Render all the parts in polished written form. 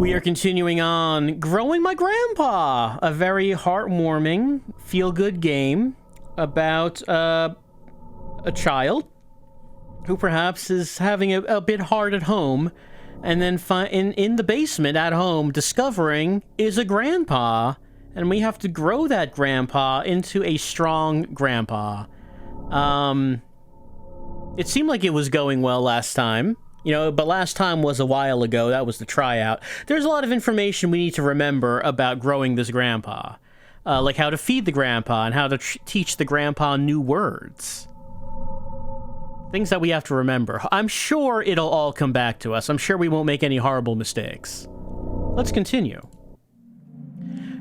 We are continuing on Growing My Grandpa, a very heartwarming, feel-good game about a child who perhaps is having a bit hard at home, and then in the basement at home discovering is a grandpa, and we have to grow that grandpa into a strong grandpa. It seemed like it was going well last time. But last time was a while ago. That was the tryout. There's a lot of information we need to remember about growing this grandpa. Like how to feed the grandpa and how to teach the grandpa new words. Things that we have to remember. I'm sure it'll all come back to us. I'm sure we won't make any horrible mistakes. Let's continue.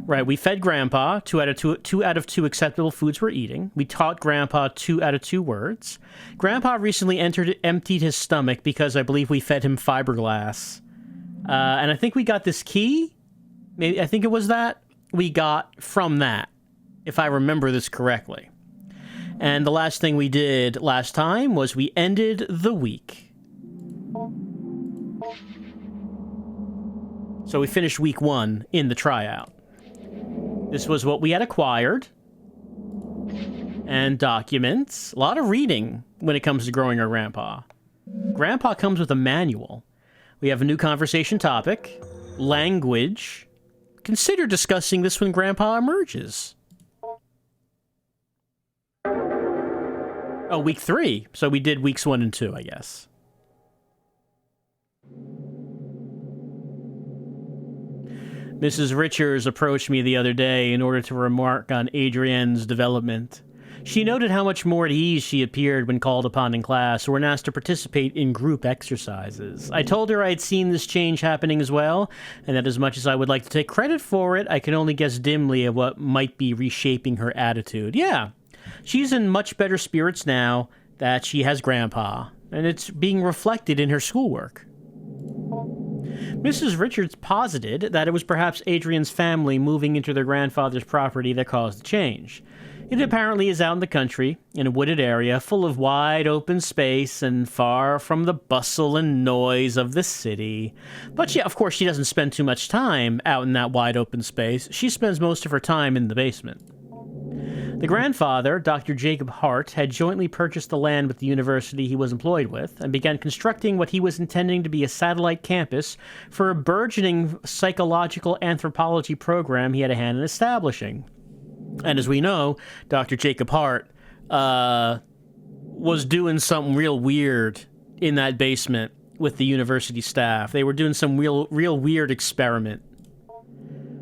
Right, we fed Grandpa 2 out of 2 acceptable foods we're eating. We taught Grandpa 2 out of 2 words. Grandpa recently emptied his stomach because I believe we fed him fiberglass. And I think we got this key. I think it was that we got from that, if I remember this correctly. And the last thing we did last time was we ended the week. So we finished week 1 in the tryout. This was what we had acquired, and documents. A lot of reading when it comes to growing our grandpa. Grandpa comes with a manual. We have a new conversation topic, language. Consider discussing this when Grandpa emerges. Oh, week 3. So we did weeks 1 and 2, I guess. Mrs. Richards approached me the other day in order to remark on Adrienne's development. She noted how much more at ease she appeared when called upon in class or when asked to participate in group exercises. I told her I had seen this change happening as well, and that as much as I would like to take credit for it, I could only guess dimly at what might be reshaping her attitude. Yeah, she's in much better spirits now that she has Grandpa, and it's being reflected in her schoolwork. Mrs. Richards posited that it was perhaps Adrienne's family moving into their grandfather's property that caused the change. It apparently is out in the country, in a wooded area, full of wide open space and far from the bustle and noise of the city. But of course, she doesn't spend too much time out in that wide open space. She spends most of her time in the basement. The grandfather, Dr. Jacob Hart, had jointly purchased the land with the university he was employed with and began constructing what he was intending to be a satellite campus for a burgeoning psychological anthropology program he had a hand in establishing. And as we know, Dr. Jacob Hart was doing something real weird in that basement with the university staff. They were doing some real weird experiment.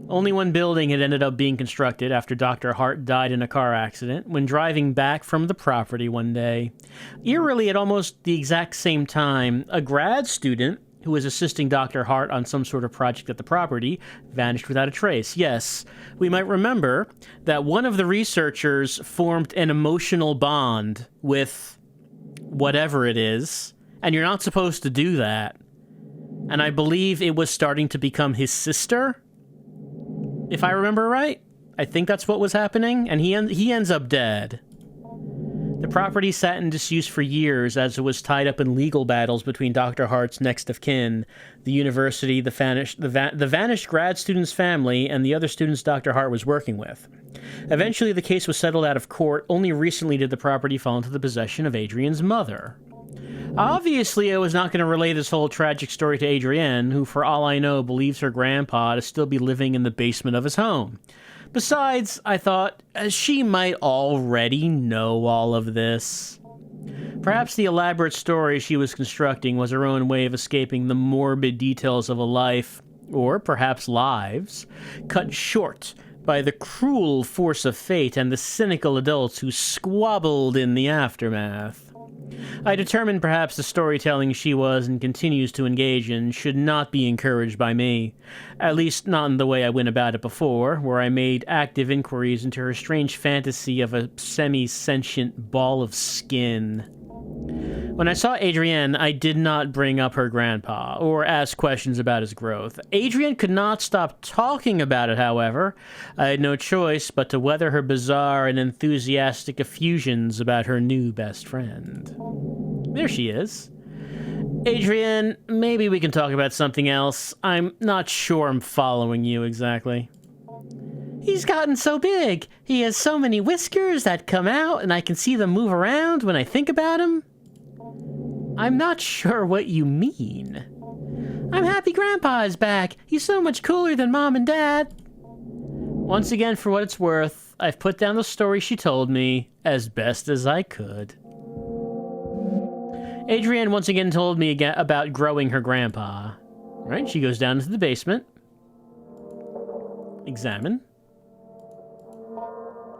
Only one building had ended up being constructed after Dr. Hart died in a car accident when driving back from the property one day. Eerily, at almost the exact same time, a grad student who was assisting Dr. Hart on some sort of project at the property vanished without a trace. Yes, we might remember that one of the researchers formed an emotional bond with whatever it is, and you're not supposed to do that. And I believe it was starting to become his sister, if I remember right. I think that's what was happening, and he ends up dead. The property sat in disuse for years as it was tied up in legal battles between Dr. Hart's next of kin, the university, the vanished grad student's family, and the other students Dr. Hart was working with. Eventually, the case was settled out of court. Only recently did the property fall into the possession of Adrienne's mother. Obviously, I was not going to relay this whole tragic story to Adrienne, who, for all I know, believes her grandpa to still be living in the basement of his home. Besides, I thought, she might already know all of this. Perhaps the elaborate story she was constructing was her own way of escaping the morbid details of a life, or perhaps lives, cut short by the cruel force of fate and the cynical adults who squabbled in the aftermath. I determined perhaps the storytelling she was and continues to engage in should not be encouraged by me, at least not in the way I went about it before, where I made active inquiries into her strange fantasy of a semi-sentient ball of skin. When I saw Adrienne, I did not bring up her grandpa, or ask questions about his growth. Adrienne could not stop talking about it, however. I had no choice but to weather her bizarre and enthusiastic effusions about her new best friend. There she is. Adrian, maybe we can talk about something else. I'm not sure I'm following you exactly. He's gotten so big. He has so many whiskers that come out, and I can see them move around when I think about him. I'm not sure what you mean. I'm happy Grandpa is back. He's so much cooler than Mom and Dad. Once again, for what it's worth, I've put down the story she told me as best as I could. Adrienne once again told me about growing her grandpa. All right, she goes down into the basement. Examine.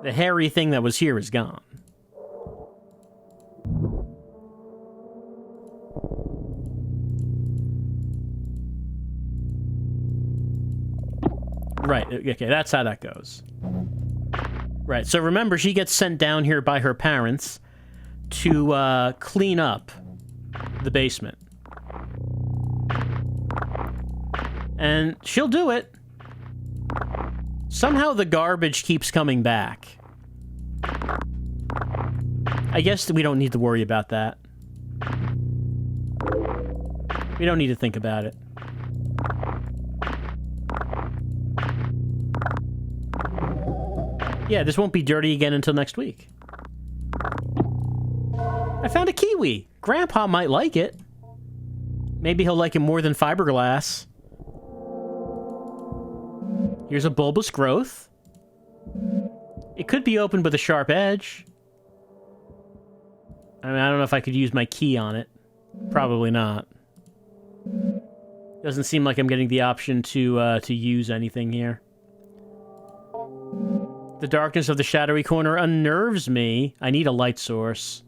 The hairy thing that was here is gone. Right, okay, that's how that goes. Right, so remember, she gets sent down here by her parents to clean up the basement. And she'll do it. Somehow the garbage keeps coming back. I guess we don't need to worry about that. We don't need to think about it. Yeah, this won't be dirty again until next week. I found a kiwi. Grandpa might like it. Maybe he'll like it more than fiberglass. Here's a bulbous growth. It could be opened with a sharp edge. I mean, I don't know if I could use my key on it. Probably not. Doesn't seem like I'm getting the option to use anything here. The darkness of the shadowy corner unnerves me. I need a light source.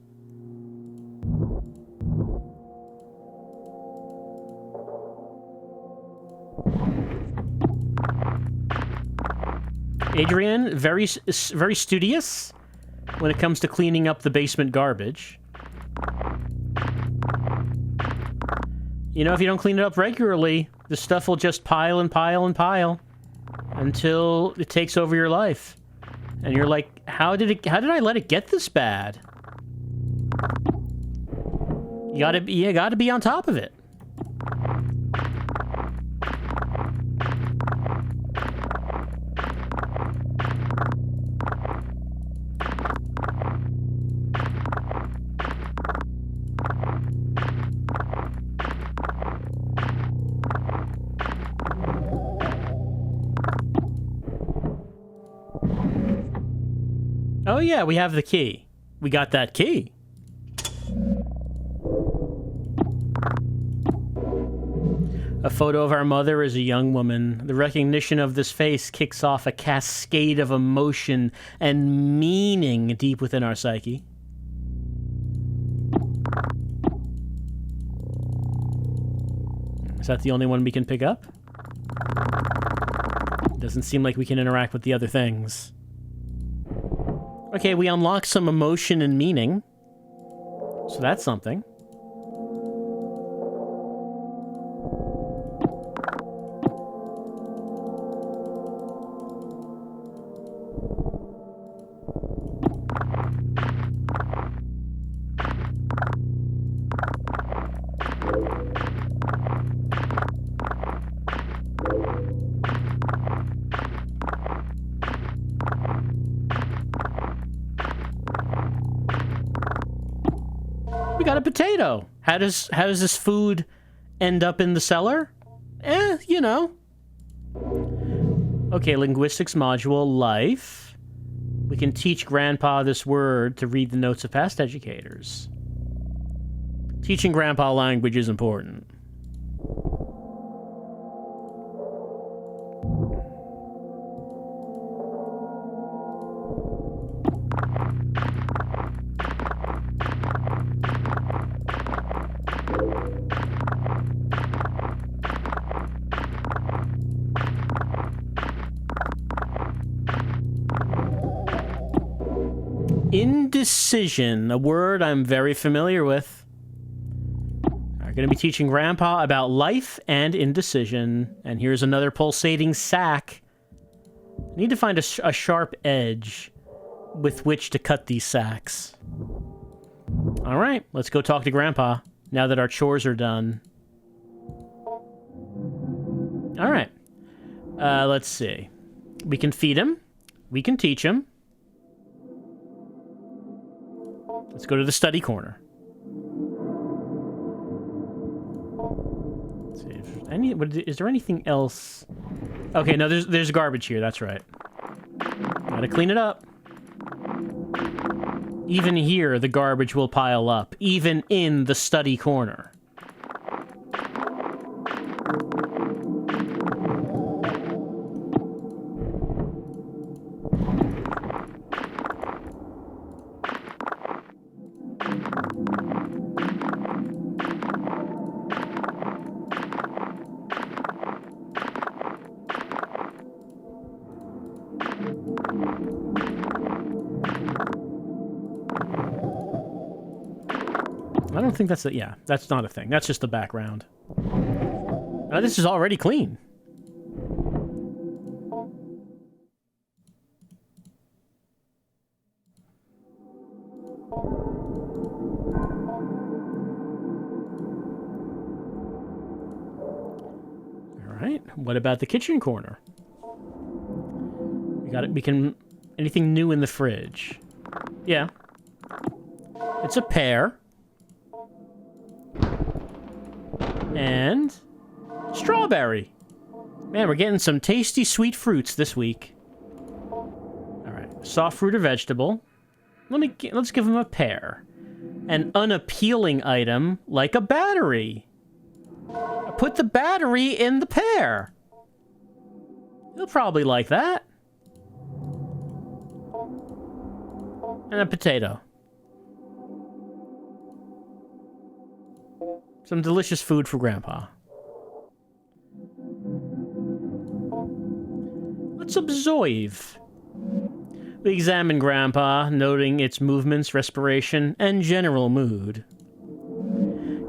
Adrienne, very studious when it comes to cleaning up the basement garbage. You know, if you don't clean it up regularly, the stuff will just pile and pile and pile until it takes over your life. And you're like, how did I let it get this bad? You gotta be on top of it. Oh yeah, we have the key. We got that key. A photo of our mother as a young woman. The recognition of this face kicks off a cascade of emotion and meaning deep within our psyche. Is that the only one we can pick up? Doesn't seem like we can interact with the other things. Okay, we unlock some emotion and meaning. So that's something. We got a potato. How does this food end up in the cellar? You know. Okay, linguistics module, life. We can teach Grandpa this word to read the notes of past educators. Teaching Grandpa language is important. Indecision, a word I'm very familiar with. We're going to be teaching Grandpa about life and indecision. And here's another pulsating sack. I need to find a sharp edge with which to cut these sacks. All right, let's go talk to Grandpa. Now that our chores are done. All right. Let's see. We can feed him. We can teach him. Let's go to the study corner. Let's see if there's is there anything else? Okay, no, there's garbage here. That's right. Gotta clean it up. Even here, the garbage will pile up, even in the study corner. I don't think that's yeah, that's not a thing. That's just the background. This is already clean. All right. What about the kitchen corner? We got it. We can anything new in the fridge? Yeah. It's a pear. And strawberry. Man, we're getting some tasty sweet fruits this week. All right, soft fruit or vegetable. Let's give him a pear. An unappealing item like a battery. Put the battery in the pear. He'll probably like that. And a potato. Some delicious food for Grandpa. Let's observe. We examine Grandpa, noting its movements, respiration, and general mood.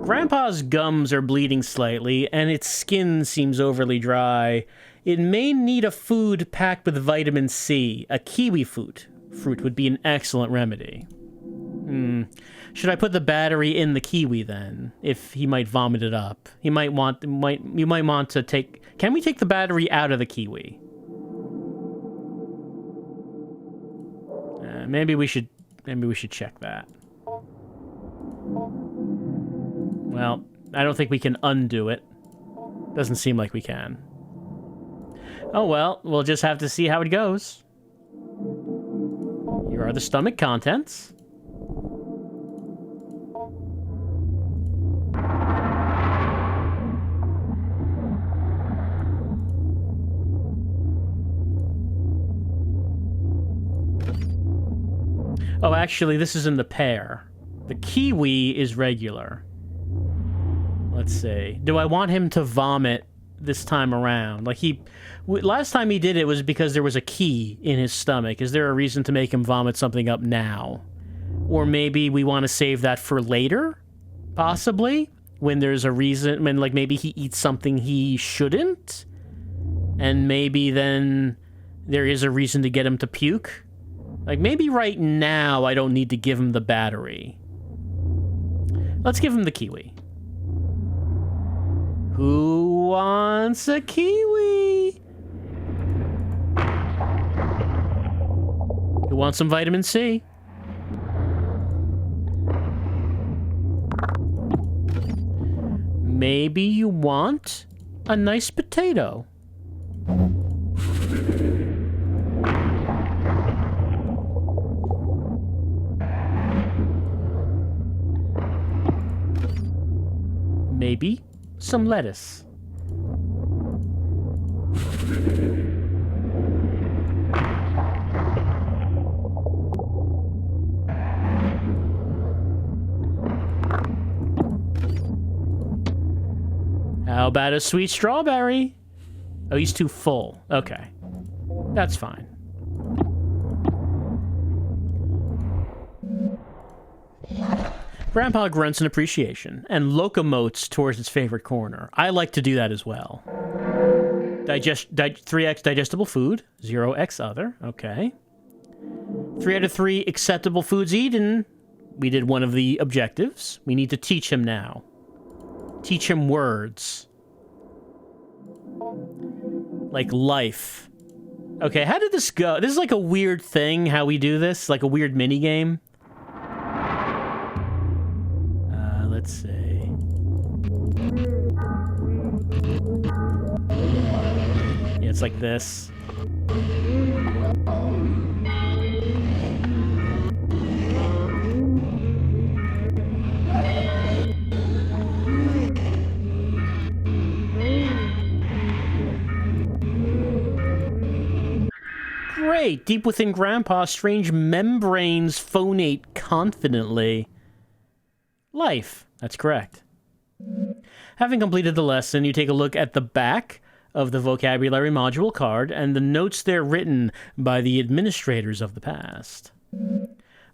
Grandpa's gums are bleeding slightly, and its skin seems overly dry. It may need a food packed with vitamin C. A kiwi fruit would be an excellent remedy. Should I put the battery in the kiwi then? If he might vomit it up. You might want to take... Can we take the battery out of the kiwi? Maybe we should check that. Well, I don't think we can undo it. Doesn't seem like we can. Oh well, we'll just have to see how it goes. Here are the stomach contents. Oh, actually, this is in the pear. The kiwi is regular. Let's see. Do I want him to vomit this time around? Like last time he did it was because there was a key in his stomach. Is there a reason to make him vomit something up now? Or maybe we want to save that for later? Possibly? When there's a reason, when like maybe he eats something he shouldn't? And maybe then there is a reason to get him to puke? Like, maybe right now I don't need to give him the battery. Let's give him the kiwi. Who wants a kiwi? Who wants some vitamin C? Maybe you want a nice potato. Maybe some lettuce. How about a sweet strawberry? Oh, he's too full. Okay. That's fine. Grandpa grunts in appreciation and locomotes towards its favorite corner. I like to do that as well. 3x digestible food, 0x other. Okay. 3 out of 3 acceptable foods eaten. We did one of the objectives. We need to teach him now. teach him words. Like life. Okay, how did this go? This is like a weird thing, how we do this. Like a weird mini game. Let's see. Yeah, it's like this. Great! Deep within Grandpa, strange membranes phonate confidently. Life. That's correct. Having completed the lesson, you take a look at the back of the vocabulary module card and the notes there written by the administrators of the past.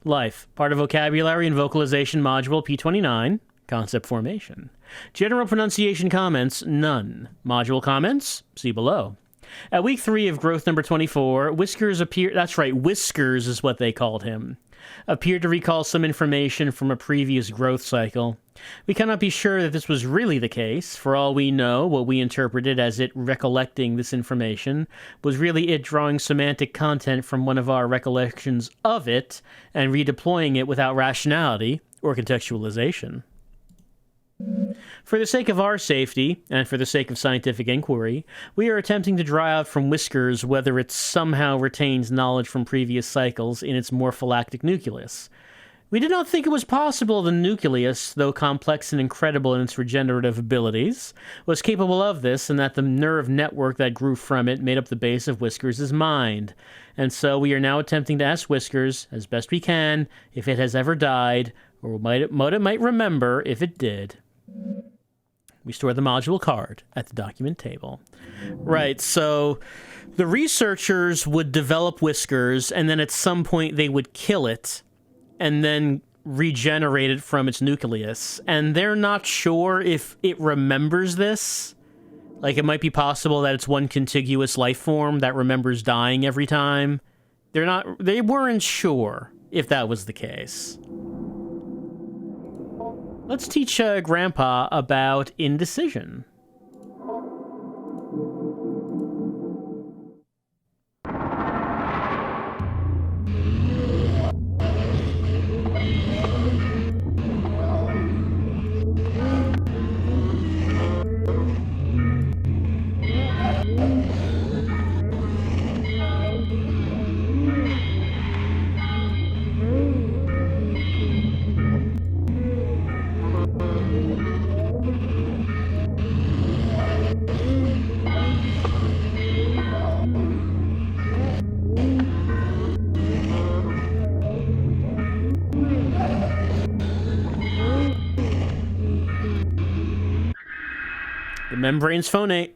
Life. Part of vocabulary and vocalization module p.29. Concept formation. General pronunciation comments, none. Module comments, see below. At week 3 of growth number 24, Whiskers appeared... That's right, Whiskers is what they called him. Appeared to recall some information from a previous growth cycle. We cannot be sure that this was really the case. For all we know, what we interpreted as it recollecting this information was really it drawing semantic content from one of our recollections of it and redeploying it without rationality or contextualization. For the sake of our safety, and for the sake of scientific inquiry, we are attempting to draw out from Whiskers whether it somehow retains knowledge from previous cycles in its morpholactic nucleus. We did not think it was possible the nucleus, though complex and incredible in its regenerative abilities, was capable of this, and that the nerve network that grew from it made up the base of Whiskers' mind. And so we are now attempting to ask Whiskers, as best we can, if it has ever died, or what it might remember if it did. We store the module card at the document table. Right, so the researchers would develop Whiskers, and then at some point they would kill it, and then regenerate it from its nucleus. And they're not sure if it remembers this. Like, it might be possible that it's one contiguous life form that remembers dying every time. They weren't sure if that was the case. Let's teach Grandpa about indecision. Membranes phonate.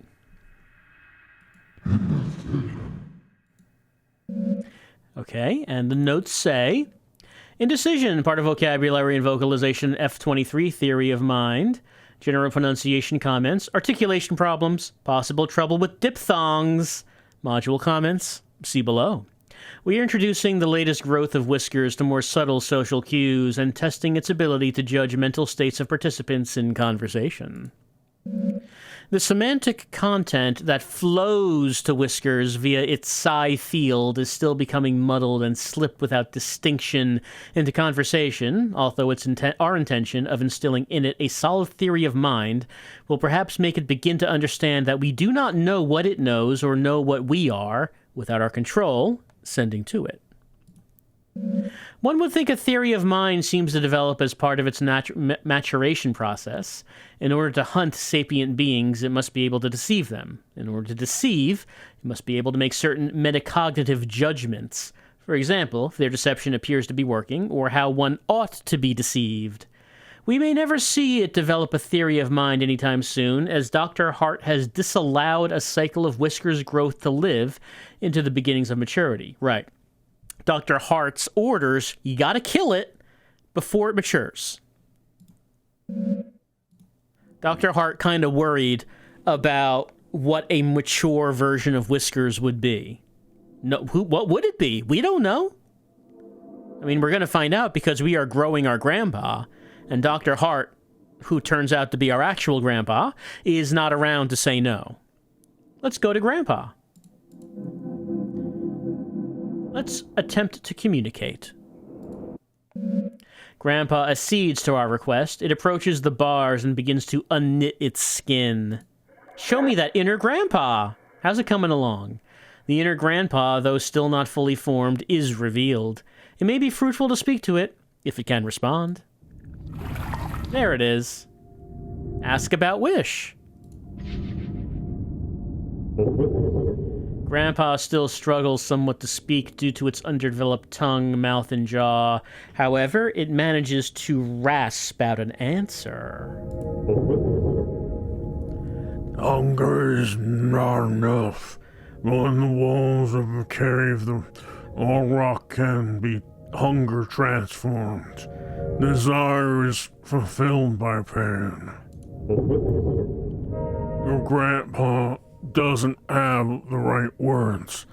Okay, and the notes say, indecision, part of vocabulary and vocalization F23 theory of mind, general pronunciation comments, articulation problems, possible trouble with diphthongs, module comments, see below. We are introducing the latest growth of Whiskers to more subtle social cues and testing its ability to judge mental states of participants in conversation. The semantic content that flows to Whiskers via its psi field is still becoming muddled and slipped without distinction into conversation, although our intention of instilling in it a solid theory of mind will perhaps make it begin to understand that we do not know what it knows or know what we are, without our control, sending to it. One would think a theory of mind seems to develop as part of its maturation process. In order to hunt sapient beings, it must be able to deceive them. In order to deceive, it must be able to make certain metacognitive judgments. For example, if their deception appears to be working, or how one ought to be deceived. We may never see it develop a theory of mind anytime soon, as Dr. Hart has disallowed a cycle of Whiskers growth to live into the beginnings of maturity. Right. Dr. Hart's orders, you gotta kill it before it matures. Dr. Hart kind of worried about what a mature version of Whiskers would be. No, what would it be? We don't know. I mean, we're going to find out because we are growing our grandpa, and Dr. Hart who turns out to be our actual grandpa, is not around to say no. Let's go to Grandpa. Let's attempt to communicate. Grandpa accedes to our request. It approaches the bars and begins to unknit its skin. Show me that inner grandpa. How's it coming along? The inner grandpa, though still not fully formed, is revealed. It may be fruitful to speak to it, if it can respond. There it is. Ask about wish. Grandpa still struggles somewhat to speak due to its underdeveloped tongue, mouth, and jaw. However, it manages to rasp out an answer. Hunger is not enough. On the walls of a cave, all rock can be hunger transformed. Desire is fulfilled by pain. Your grandpa doesn't have the right words.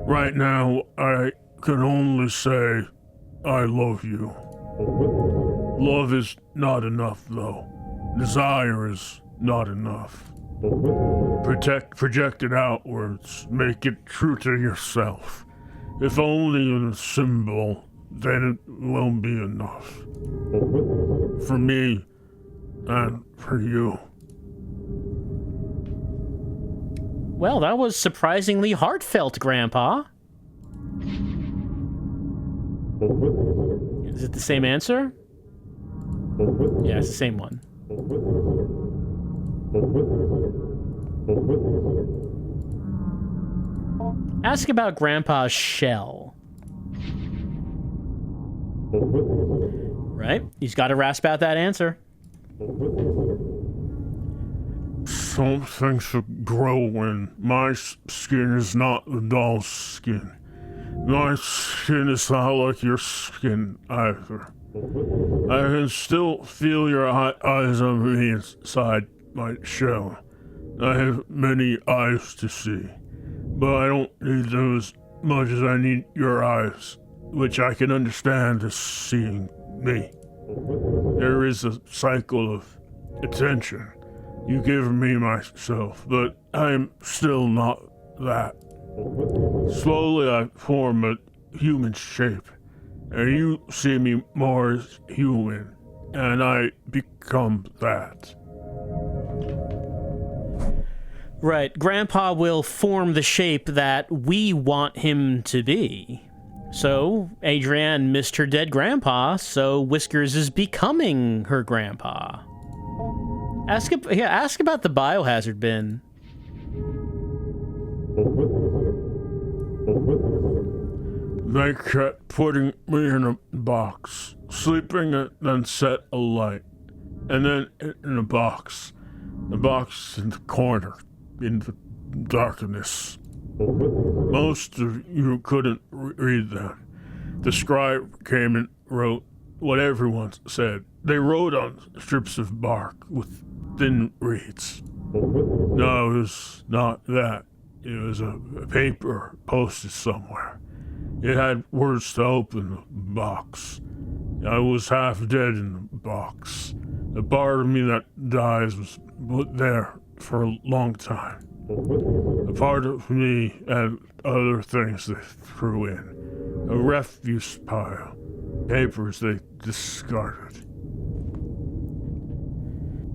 Right now, I can only say, I love you. Love is not enough, though. Desire is not enough. Project it outwards. Make it true to yourself. If only in a symbol, then it will be enough. For me, and for you. Well, that was surprisingly heartfelt, Grandpa. Is it the same answer? Yeah, it's the same one. Ask about Grandpa's shell. Right? He's got to rasp out that answer. Something should grow in. My skin is not the doll's skin. My skin is not like your skin either. I can still feel your eyes on me inside my shell. I have many eyes to see, but I don't need them as much as I need your eyes, which I can understand as seeing me. There is a cycle of attention. You give me myself, but I'm still not that. Slowly I form a human shape, and you see me more as human, and I become that. Right. Grandpa will form the shape that we want him to be. So, Adrienne missed her dead grandpa, so Whiskers is becoming her grandpa. Ask about the biohazard bin. They kept putting me in a box, sleeping and then set a light, and then in a box in the corner, in the darkness. Most of you couldn't read them. The scribe came and wrote what everyone said. They wrote on strips of bark with thin reeds. No, it was not that. It was a paper posted somewhere. It had words to open the box. I was half dead in the box. The part of me that dies was put there for a long time. A part of me and other things they threw in. A refuse pile. Papers they discarded.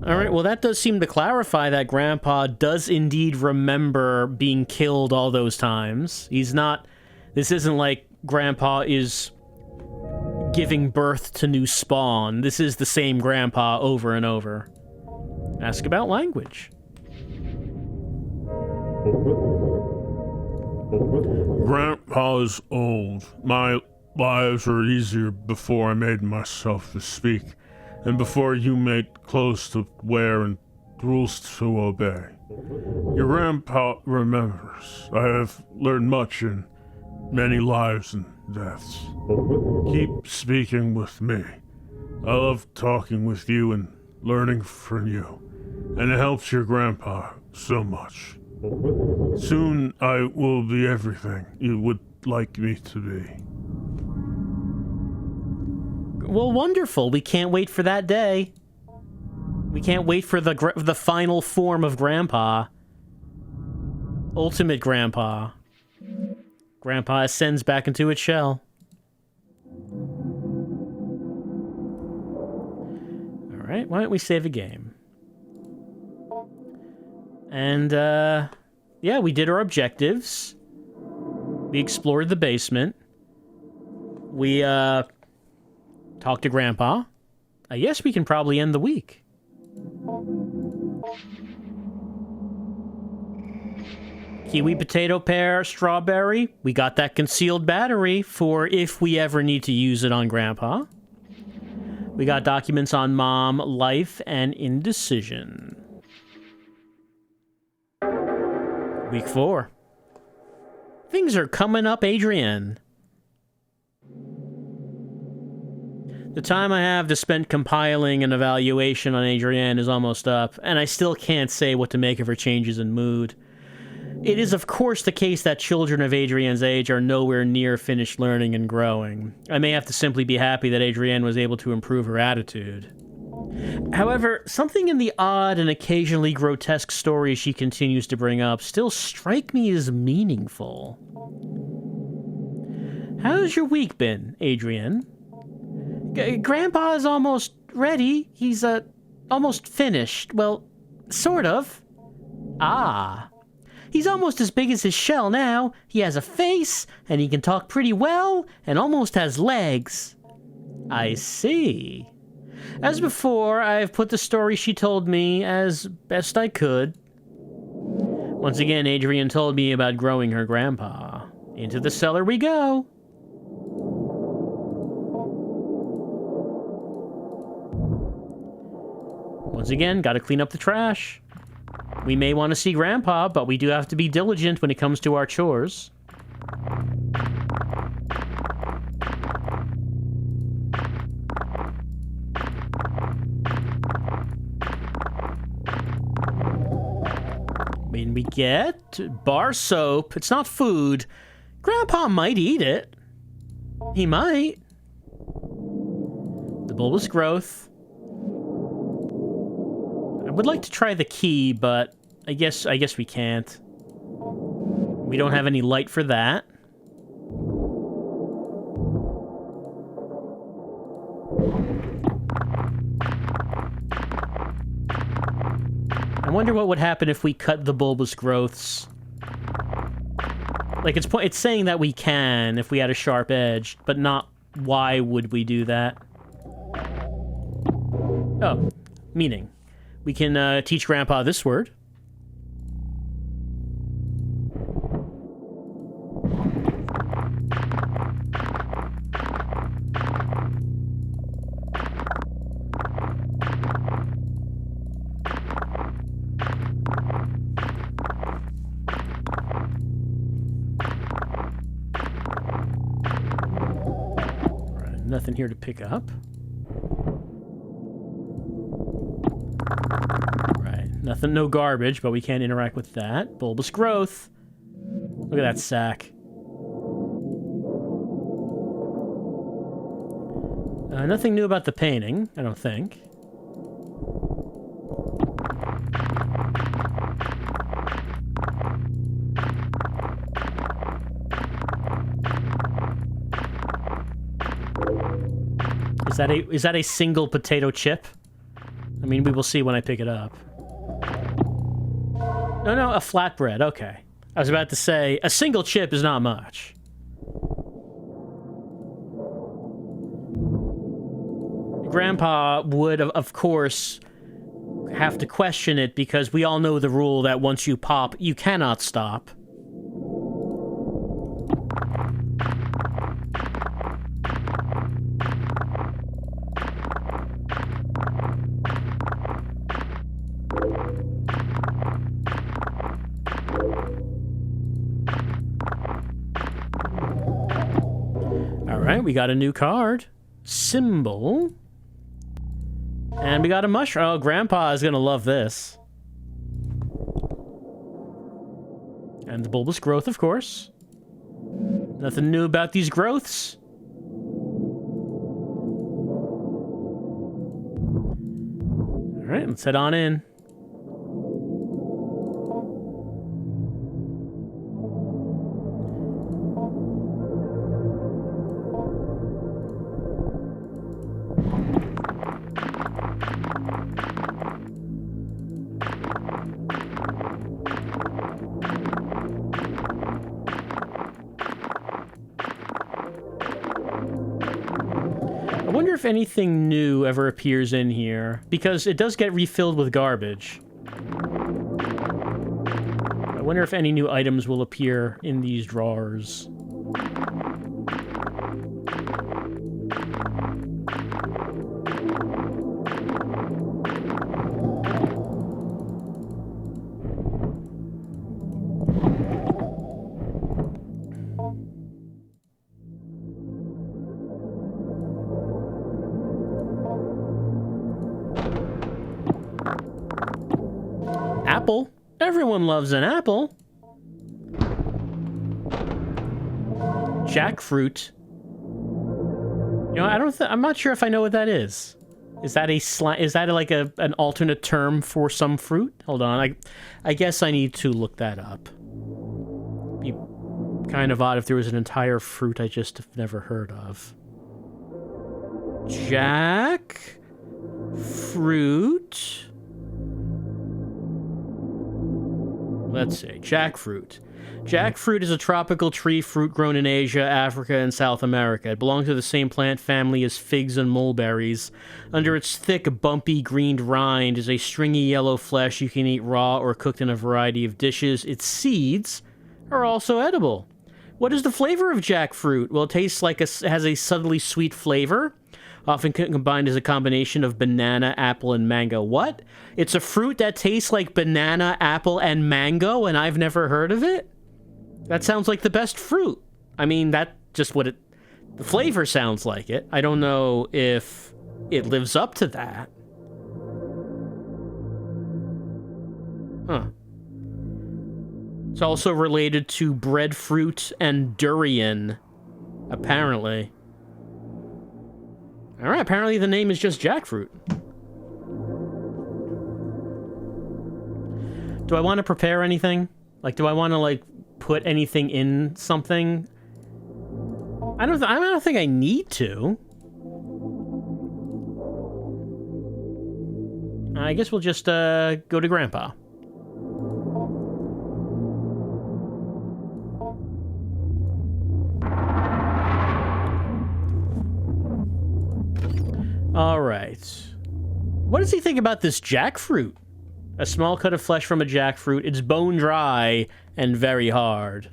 All right, well, that does seem to clarify that Grandpa does indeed remember being killed all those times. This isn't like Grandpa is giving birth to new spawn. This is the same Grandpa over and over. Ask about language. Grandpa's old. My lives were easier before I made myself to speak, and before you made clothes to wear and rules to obey. Your grandpa remembers. I have learned much in many lives and deaths. Keep speaking with me. I love talking with you and learning from you, and it helps your grandpa so much. Soon I will be everything you would like me to be. Well, wonderful. We can't wait for that day. We can't wait for the final form of Grandpa. Ultimate Grandpa. Grandpa ascends back into its shell. Alright, why don't we save a game? And, yeah, we did our objectives. We explored the basement. We, talked to Grandpa. I guess we can probably end the week. Kiwi, potato, pear, strawberry. We got that concealed battery for if we ever need to use it on Grandpa. We got documents on Mom, life, and indecision. Week 4. Things are coming up, Adrienne. The time I have to spend compiling an evaluation on Adrienne is almost up, and I still can't say what to make of her changes in mood. It is, of course, the case that children of Adrienne's age are nowhere near finished learning and growing. I may have to simply be happy that Adrienne was able to improve her attitude. However, something in the odd and occasionally grotesque stories she continues to bring up still strike me as meaningful. How's your week been, Adrienne? Grandpa is almost ready. He's, almost finished. Well, sort of. Ah. He's almost as big as his shell now. He has a face, and he can talk pretty well, and almost has legs. I see. As before, I've put the story she told me as best I could. Once again, Adrienne told me about growing her grandpa. Into the cellar we go. Once again, gotta clean up the trash. We may want to see Grandpa, but we do have to be diligent when it comes to our chores. When we get bar soap, it's not food. Grandpa might eat it. He might. The bulbous growth. I would like to try the key, but I guess we can't. We don't have any light for that. I wonder what would happen if we cut the bulbous growths. Like, it's saying that we can if we had a sharp edge, but not why would we do that. Oh, meaning. We can teach Grandpa this word. Right, nothing here to pick up. Nothing, no garbage, but we can't interact with that. Bulbous growth. Look at that sack. Nothing new about the painting, I don't think. Is that a single potato chip? I mean, we will see when I pick it up. No, a flatbread, okay. I was about to say, a single chip is not much. Grandpa would, of course, have to question it because we all know the rule that once you pop, you cannot stop. Alright, we got a new card. Symbol. And we got a mushroom. Oh, Grandpa is gonna love this. And the bulbous growth, of course. Nothing new about these growths. right, let's head on in. I wonder if anything new ever appears in here, because it does get refilled with garbage. I wonder if any new items will appear in these drawers. Apple. Everyone loves an apple. Jackfruit. You know, I'm not sure if I know what that is. Is that like an alternate term for some fruit? Hold on. I guess I need to look that up. Be kind of odd if there was an entire fruit I just have never heard of. Jackfruit. Let's see, jackfruit. Jackfruit is a tropical tree fruit grown in Asia, Africa, and South America. It belongs to the same plant family as figs and mulberries. Under its thick, bumpy, green rind is a stringy yellow flesh you can eat raw or cooked in a variety of dishes. Its seeds are also edible. What is the flavor of jackfruit? Well, it tastes like has a subtly sweet flavor, often combined as a combination of banana, apple, and mango. What? It's a fruit that tastes like banana, apple, and mango, and I've never heard of it? That sounds like the best fruit. I mean, that's just what the flavor sounds like it. I don't know if it lives up to that. Huh. It's also related to breadfruit and durian, apparently. All right, apparently the name is just jackfruit. Do I want to prepare anything? Like, do I want to, like, put anything in something? I don't think I need to. I guess we'll just, go to Grandpa. All right. What does he think about this jackfruit? A small cut of flesh from a jackfruit. It's bone dry and very hard.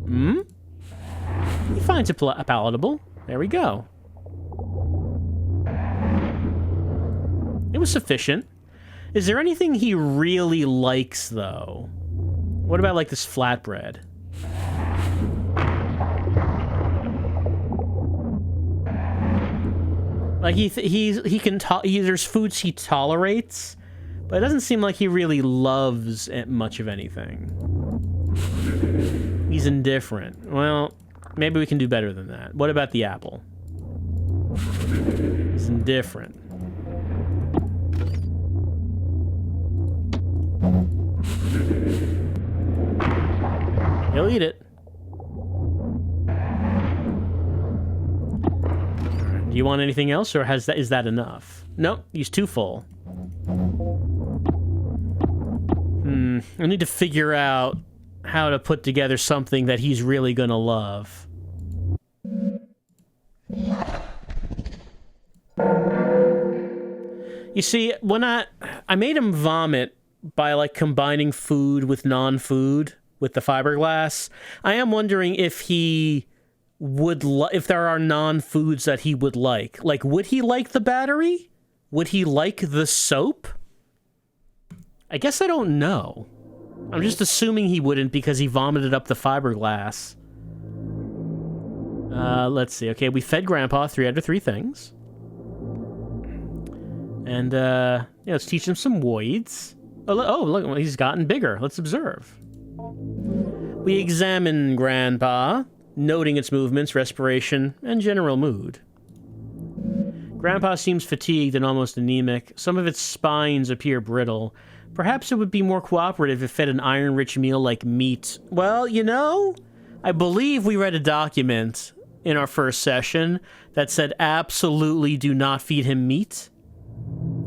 He finds it palatable. There we go. It was sufficient. Is there anything he really likes, though? What about, like, this flatbread? Like, there's foods he tolerates, but it doesn't seem like he really loves much of anything. He's indifferent. Well, maybe we can do better than that. What about the apple? He's indifferent. He'll eat it. Do you want anything else, or is that enough? Nope, he's too full. I need to figure out how to put together something that he's really gonna love. You see, when I made him vomit by, like, combining food with non-food with the fiberglass, I am wondering if he if there are non-foods that he would like. Like, would he like the battery? Would he like the soap? I guess I don't know. I'm just assuming he wouldn't because he vomited up the fiberglass. Let's see. Okay, we fed Grandpa 3 out of 3 things. And, yeah, let's teach him some voids. Oh, look, he's gotten bigger. Let's observe. We examine Grandpa, noting its movements, respiration, and general mood. Grandpa seems fatigued and almost anemic. Some of its spines appear brittle. Perhaps it would be more cooperative if fed an iron-rich meal like meat. Well, you know, I believe we read a document in our first session that said absolutely do not feed him meat.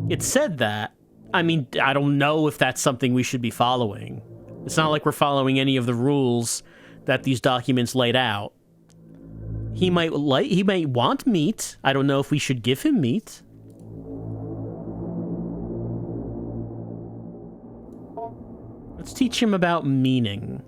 It said that. I mean, I don't know if that's something we should be following. It's not like we're following any of the rules that these documents laid out. He might want meat. I don't know if we should give him meat. Let's teach him about meaning.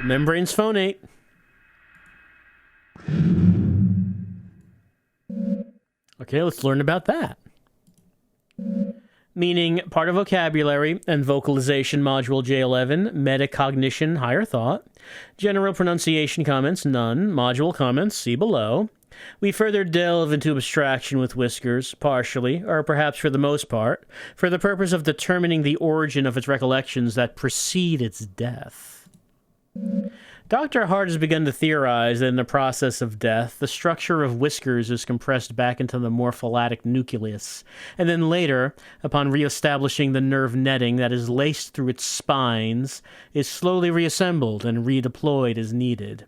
Membranes phonate. Okay, let's learn about that. Meaning, part of vocabulary and vocalization module J11, metacognition, higher thought. General pronunciation comments, none. Module comments, see below. We further delve into abstraction with Whiskers, partially, or perhaps for the most part, for the purpose of determining the origin of its recollections that precede its death. Dr. Hart has begun to theorize that in the process of death, the structure of Whiskers is compressed back into the morpholatic nucleus, and then later, upon reestablishing the nerve netting that is laced through its spines, is slowly reassembled and redeployed as needed.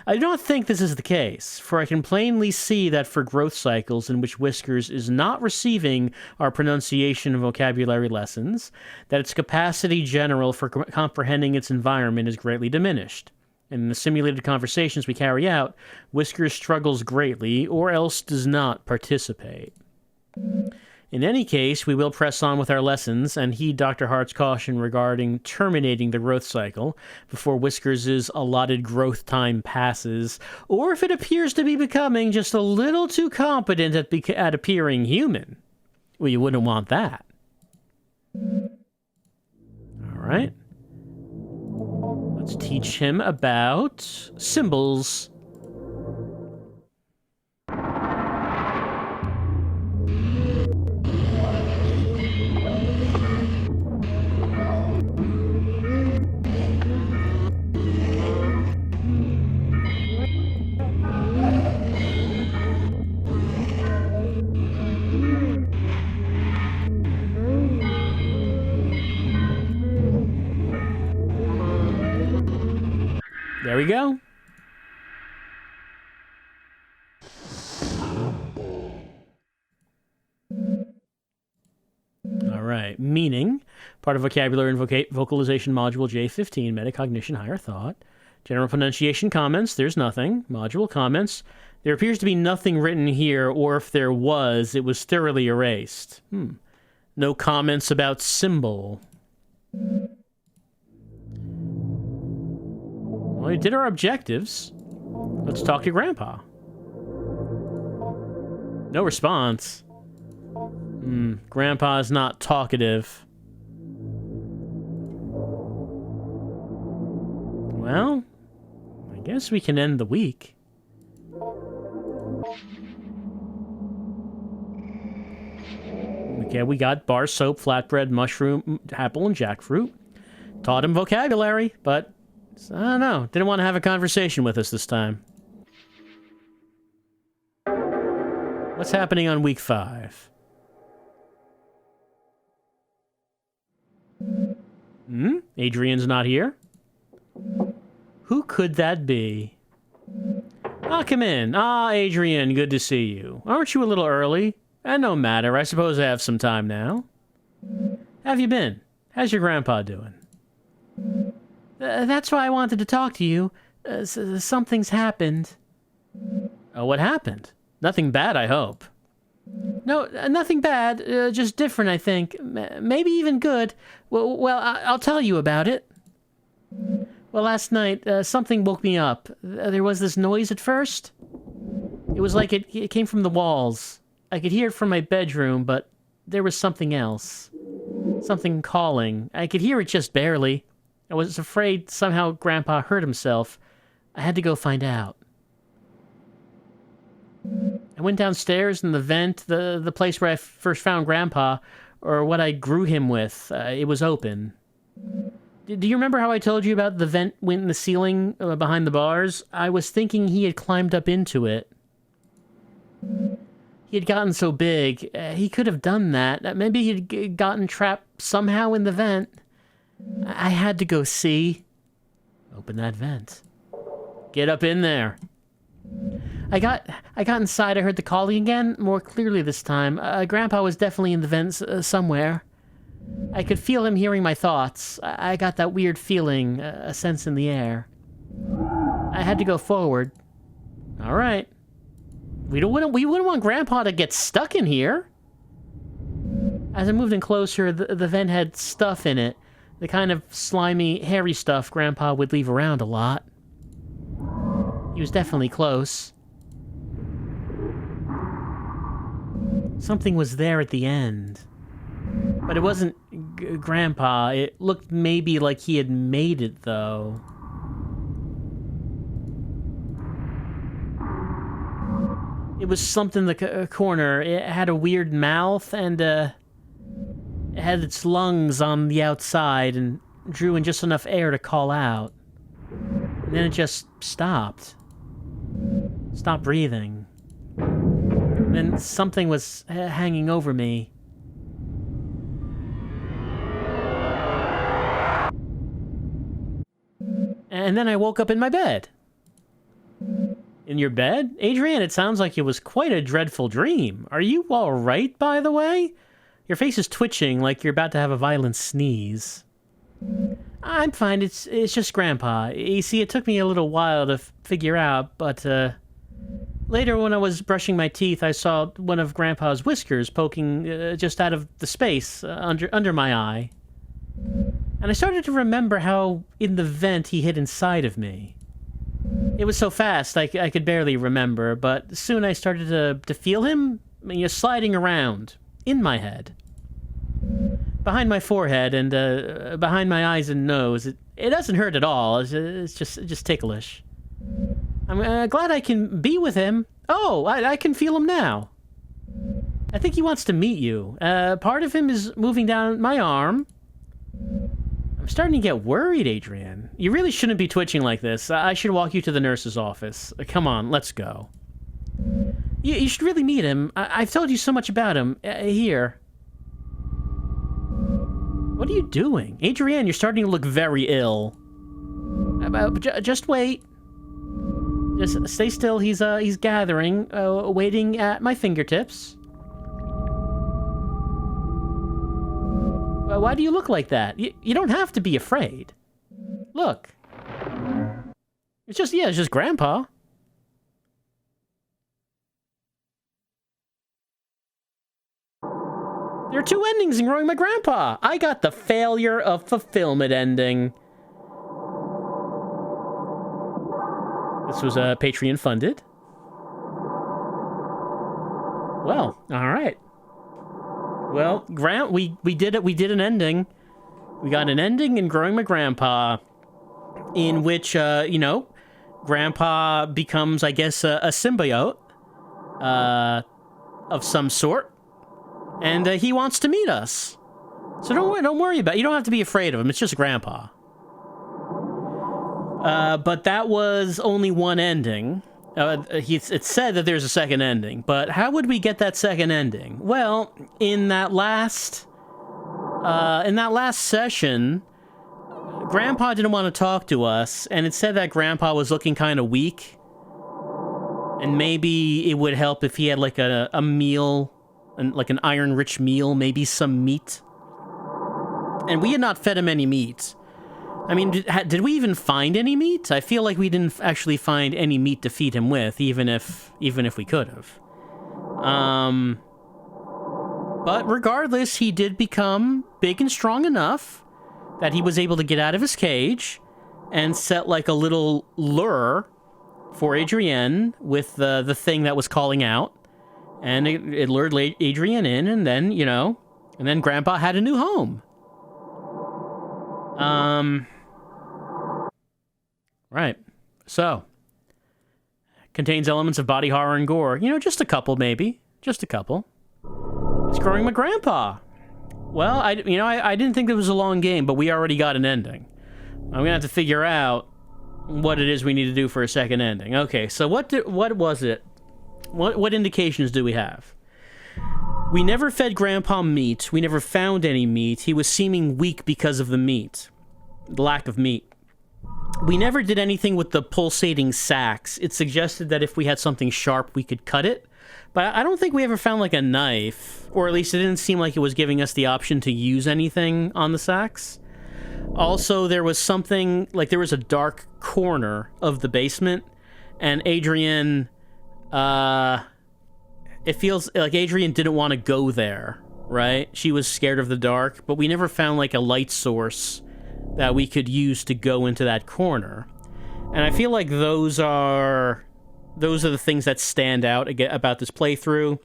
I do not think this is the case, for I can plainly see that for growth cycles in which Whiskers is not receiving our pronunciation and vocabulary lessons, that its capacity general for comprehending its environment is greatly diminished. And in the simulated conversations we carry out, Whiskers struggles greatly, or else does not participate. In any case, we will press on with our lessons and heed Dr. Hart's caution regarding terminating the growth cycle before Whiskers' allotted growth time passes, or if it appears to be becoming just a little too competent at appearing human. Well, you wouldn't want that. All right. Let's teach him about symbols. There we go. All right. Meaning, part of vocabulary and vocalization module J15, metacognition, higher thought. General pronunciation comments, there's nothing. Module comments, there appears to be nothing written here, or if there was, it was thoroughly erased. No comments about symbol. Well, we did our objectives. Let's talk to Grandpa. No response. Grandpa's not talkative. Well, I guess we can end the week. Okay, we got bar soap, flatbread, mushroom, apple, and jackfruit. Taught him vocabulary, but I don't know. Didn't want to have a conversation with us this time. What's happening on week 5? Adrian's not here? Who could that be? Come in. Adrian, good to see you. Aren't you a little early? No matter. I suppose I have some time now. How have you been? How's your grandpa doing? That's why I wanted to talk to you. Something's happened. What happened? Nothing bad, I hope. No, nothing bad. Just different, I think. Maybe even good. Well, I'll tell you about it. Well, last night, something woke me up. There was this noise at first. It was like it came from the walls. I could hear it from my bedroom, but there was something else. Something calling. I could hear it just barely. I was afraid somehow Grandpa hurt himself. I had to go find out. I went downstairs in the vent, the place where I first found Grandpa, or what I grew him with. It was open. Do you remember how I told you about the vent went in the ceiling behind the bars? I was thinking he had climbed up into it. He had gotten so big, he could have done that. Maybe he'd gotten trapped somehow in the vent. I had to go see. Open that vent. Get up in there. I got inside. I heard the calling again, more clearly this time. Grandpa was definitely in the vents somewhere. I could feel him hearing my thoughts. I got that weird feeling, a sense in the air. I had to go forward. All right. We wouldn't want Grandpa to get stuck in here. As I moved in closer, the vent had stuff in it. The kind of slimy, hairy stuff Grandpa would leave around a lot. He was definitely close. Something was there at the end. But it wasn't Grandpa. It looked maybe like he had made it, though. It was something in the corner. It had a weird mouth, and it had its lungs on the outside and drew in just enough air to call out. And then it just stopped. Stopped breathing. And then something was hanging over me. And then I woke up in my bed. In your bed? Adrian, it sounds like it was quite a dreadful dream. Are you all right, by the way? Your face is twitching like you're about to have a violent sneeze. I'm fine. It's just Grandpa. You see, it took me a little while to figure out, but later when I was brushing my teeth, I saw one of Grandpa's whiskers poking just out of the space under my eye. And I started to remember how in the vent he hid inside of me. It was so fast I could barely remember, but soon I started to feel him sliding around in my head. Behind my forehead and behind my eyes and nose. It doesn't hurt at all. It's just ticklish. I'm glad I can be with him. Oh, I can feel him now. I think he wants to meet you. Part of him is moving down my arm. I'm starting to get worried, Adrian. You really shouldn't be twitching like this. I should walk you to the nurse's office. Come on, let's go. You should really meet him. I've told you so much about him. Here. What are you doing? Adrian, you're starting to look very ill. Just wait. Just stay still. He's gathering, waiting at my fingertips. Why do you look like that? You don't have to be afraid. Look. It's just Grandpa. There are two endings in Growing My Grandpa. I got the failure of fulfillment ending. This was Patreon funded. Well, all right. Well, Grant, we did it. We did an ending. We got an ending in Growing My Grandpa, in which Grandpa becomes, I guess, a symbiote of some sort, and he wants to meet us. So don't worry about it. You don't have to be afraid of him. It's just Grandpa. But that was only one ending. It said that there's a second ending, but how would we get that second ending? Well, in that last session, Grandpa didn't want to talk to us, and it said that Grandpa was looking kind of weak, and maybe it would help if he had like a meal, like an iron-rich meal, maybe some meat. And we had not fed him any meat. I mean, did we even find any meat? I feel like we didn't actually find any meat to feed him with, even if we could have. But regardless, he did become big and strong enough that he was able to get out of his cage and set like a little lure for Adrienne with the thing that was calling out. And it lured Adrienne in, and then, and then Grandpa had a new home. Right. So, contains elements of body horror and gore. Just a couple, maybe. Just a couple. It's growing my grandpa. Well, I didn't think it was a long game, but we already got an ending. I'm gonna have to figure out what it is we need to do for a second ending. Okay, so what was it? What indications do we have? We never fed Grandpa meat. We never found any meat. He was seeming weak because of the meat. The lack of meat. We never did anything with the pulsating sacks. It suggested that if we had something sharp, we could cut it. But I don't think we ever found, like, a knife. Or at least it didn't seem like it was giving us the option to use anything on the sacks. Also, there was something, like, there was a dark corner of the basement. And Adrienne, it feels like Adrienne didn't want to go there, right? She was scared of the dark, but we never found, like, a light source that we could use to go into that corner. And I feel like those are the things that stand out about this playthrough.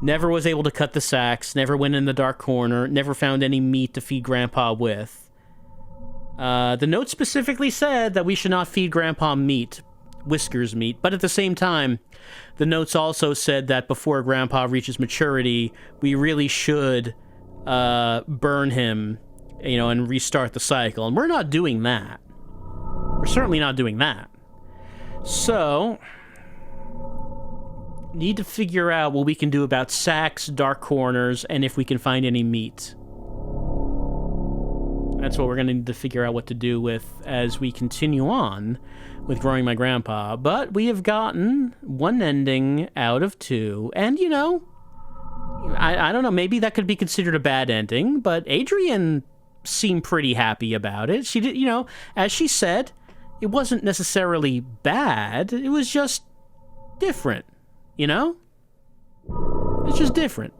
Never was able to cut the sacks, never went in the dark corner, never found any meat to feed Grandpa with. The note specifically said that we should not feed Grandpa meat, Whiskers meat, but at the same time, the notes also said that before Grandpa reaches maturity, we really should burn him, and restart the cycle. And we're not doing that. We're certainly not doing that. So, need to figure out what we can do about sacks, dark corners, and if we can find any meat. That's what we're going to need to figure out what to do with as we continue on with growing my grandpa. But we have gotten one ending out of two. And, I don't know, maybe that could be considered a bad ending, but Adrienne seemed pretty happy about it. She did, as she said, it wasn't necessarily bad. It was just different, It's just different.